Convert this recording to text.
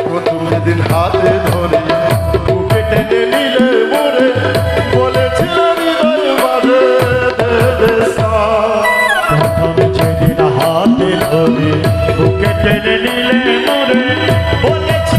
প্রথম যেদিন হাতে ধরে বুকে টেনে নিলে মোরে বলেছিলাম হৃদয় বাঁধে দেবে সাথ। প্রথম যেদিন হাতে ধরে বুকে টেনে নিলে মোরে বলেছি